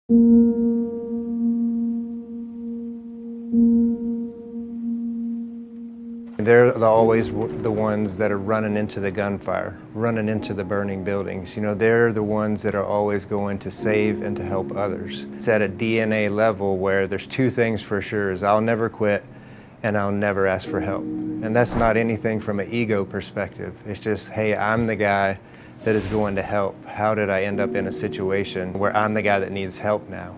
They're always the ones that are running into the gunfire, running into the burning buildings. They're the ones that are always going to save and to help others. It's at a DNA level where there's two things for sure: is I'll never quit and I'll never ask for help. And that's not anything from an ego perspective. It's just, hey, I'm the guy that is going to help. How did I end up in a situation where I'm the guy that needs help now?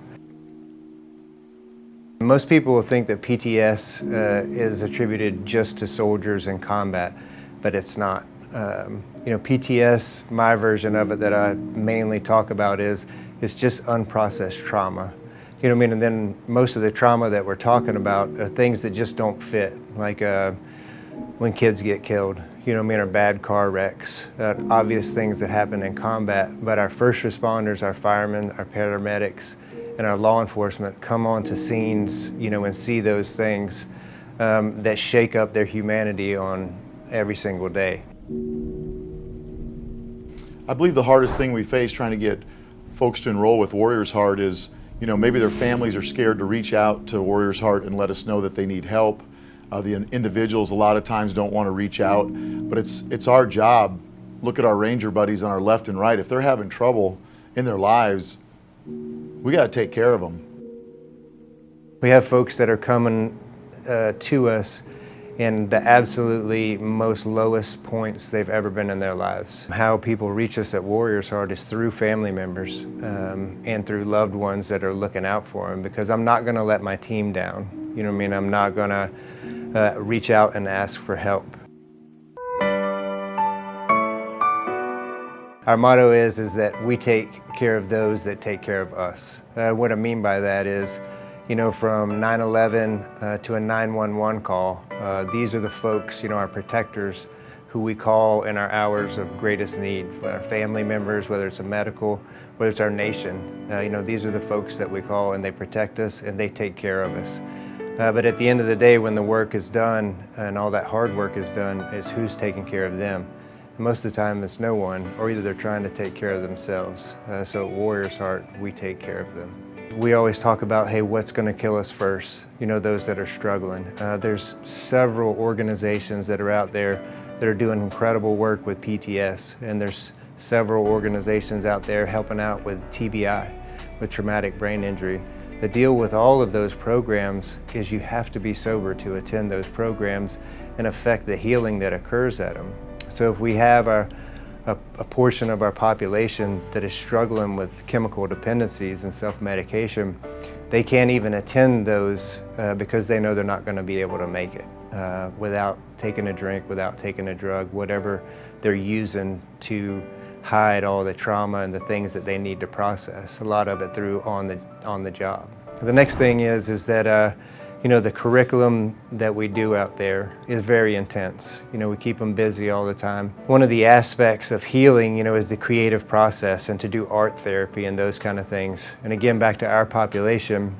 Most people will think that PTS is attributed just to soldiers in combat, but it's not. PTS, my version of it that I mainly talk about is just unprocessed trauma. You know what I mean? And then most of the trauma that we're talking about are things that just don't fit, like when kids get killed, or bad car wrecks, obvious things that happen in combat. But our first responders, our firemen, our paramedics, and our law enforcement come onto scenes, and see those things that shake up their humanity on every single day. I believe the hardest thing we face trying to get folks to enroll with Warriors Heart is, maybe their families are scared to reach out to Warriors Heart and let us know that they need help. The individuals a lot of times don't want to reach out, but it's our job. Look at our Ranger buddies on our left and right. If they're having trouble in their lives, we got to take care of them. We have folks that are coming to us in the absolutely most lowest points they've ever been in their lives. How people reach us at Warriors Heart is through family members and through loved ones that are looking out for them, because I'm not going to let my team down. I'm not going to reach out and ask for help. Our motto is that we take care of those that take care of us. What I mean by that is, from 9/11 to a 911 call, these are the folks, our protectors, who we call in our hours of greatest need. Our family members, whether it's a medical, whether it's our nation, these are the folks that we call, and they protect us and they take care of us. But at the end of the day, when the work is done and all that hard work is done, is who's taking care of them. Most of the time it's no one, or either they're trying to take care of themselves. So at Warriors Heart, we take care of them. We always talk about, hey, what's going to kill us first? Those that are struggling. There's several organizations that are out there that are doing incredible work with PTS, and there's several organizations out there helping out with TBI, with traumatic brain injury. The deal with all of those programs is you have to be sober to attend those programs and affect the healing that occurs at them. So if we have a portion of our population that is struggling with chemical dependencies and self-medication, they can't even attend those because they know they're not going to be able to make it without taking a drink, without taking a drug, whatever they're using to hide all the trauma and the things that they need to process, a lot of it through on the job. The next thing is that the curriculum that we do out there is very intense. We keep them busy all the time. One of the aspects of healing, is the creative process, and to do art therapy and those kind of things. And again, back to our population,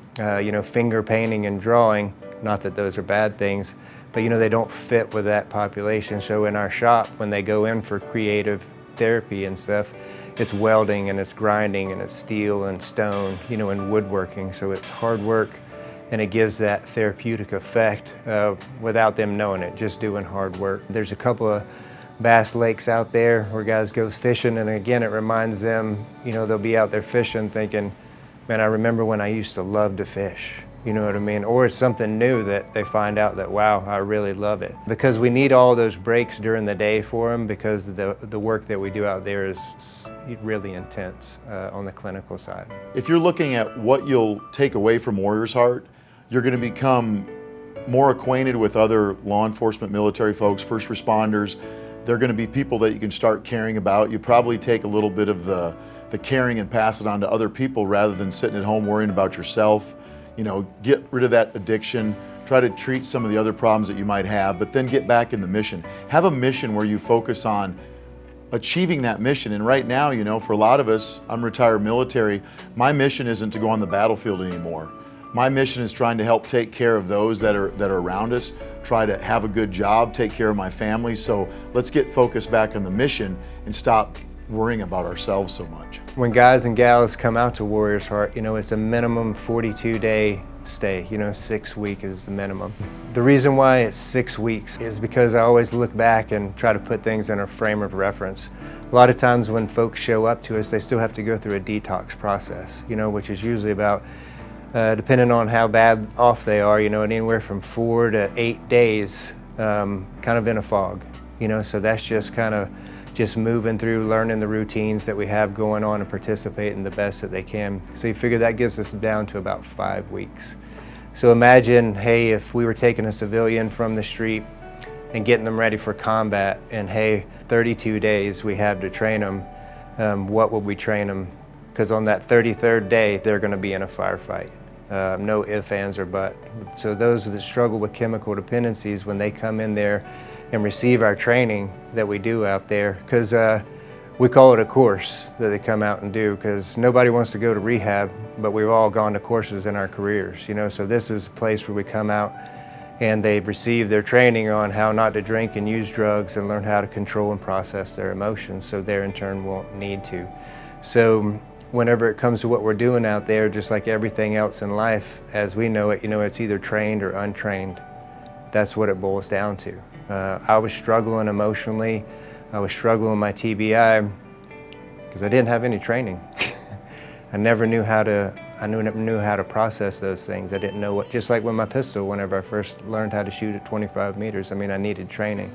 finger painting and drawing, not that those are bad things, but they don't fit with that population. So in our shop, when they go in for creative therapy and stuff, it's welding and it's grinding and it's steel and stone, and woodworking. So it's hard work, and it gives that therapeutic effect without them knowing it, just doing hard work. There's a couple of bass lakes out there where guys go fishing, and again, it reminds them, they'll be out there fishing thinking, man, I remember when I used to love to fish. You know what I mean? Or it's something new that they find out that, wow, I really love it. Because we need all those breaks during the day for them, because the work that we do out there is really intense on the clinical side. If you're looking at what you'll take away from Warriors Heart, you're going to become more acquainted with other law enforcement, military folks, first responders. They're going to be people that you can start caring about. You probably take a little bit of the caring and pass it on to other people rather than sitting at home worrying about yourself. Get rid of that addiction, try to treat some of the other problems that you might have, but then get back in the mission. Have a mission where you focus on achieving that mission. And right now, for a lot of us, I'm retired military, my mission isn't to go on the battlefield anymore. My mission is trying to help take care of those that are around us, try to have a good job, take care of my family. So let's get focused back on the mission and stop worrying about ourselves so much. When guys and gals come out to Warriors Heart, it's a minimum 42-day stay, 6 weeks is the minimum. The reason why it's 6 weeks is because I always look back and try to put things in a frame of reference. A lot of times when folks show up to us, they still have to go through a detox process, which is usually about, depending on how bad off they are, anywhere from 4 to 8 days, kind of in a fog, so that's just kind of just moving through, learning the routines that we have going on and participating the best that they can. So you figure that gives us down to about 5 weeks. So imagine, hey, if we were taking a civilian from the street and getting them ready for combat, and hey, 32 days we have to train them, what would we train them? Because on that 33rd day, they're gonna be in a firefight. No ifs, ands, or buts. So those that struggle with chemical dependencies, when they come in there and receive our training that we do out there, because we call it a course that they come out and do, because nobody wants to go to rehab, but we've all gone to courses in our careers, so this is a place where we come out and they receive their training on how not to drink and use drugs and learn how to control and process their emotions so they in turn won't need to. So whenever it comes to what we're doing out there, just like everything else in life as we know it, it's either trained or untrained. That's what it boils down to. I was struggling emotionally. I was struggling with my TBI because I didn't have any training. I never knew how to process those things. I didn't know what, just like with my pistol, whenever I first learned how to shoot at 25 meters, I needed training.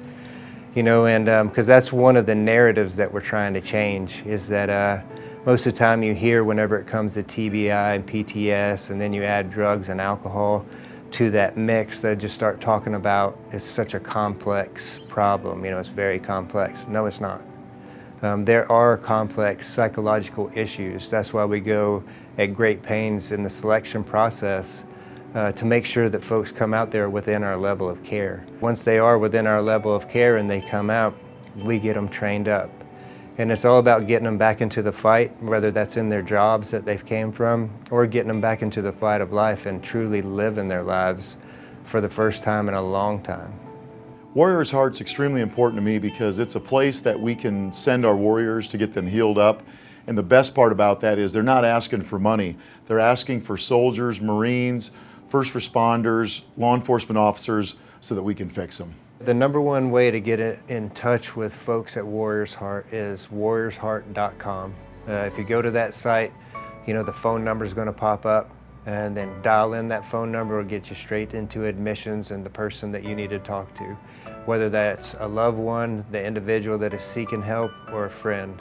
And because that's one of the narratives that we're trying to change, is that most of the time you hear whenever it comes to TBI and PTS, and then you add drugs and alcohol to that mix, they just start talking about it's such a complex problem, it's very complex. No, it's not. There are complex psychological issues. That's why we go at great pains in the selection process to make sure that folks come out there within our level of care. Once they are within our level of care and they come out, we get them trained up. And it's all about getting them back into the fight, whether that's in their jobs that they've came from, or getting them back into the fight of life and truly living their lives for the first time in a long time. Warriors Heart's extremely important to me because it's a place that we can send our warriors to get them healed up. And the best part about that is they're not asking for money. They're asking for soldiers, Marines, first responders, law enforcement officers, so that we can fix them. The number one way to get in touch with folks at Warriors Heart is warriorsheart.com. If you go to that site, the phone number is going to pop up, and then dial in that phone number will get you straight into admissions and the person that you need to talk to, whether that's a loved one, the individual that is seeking help, or a friend.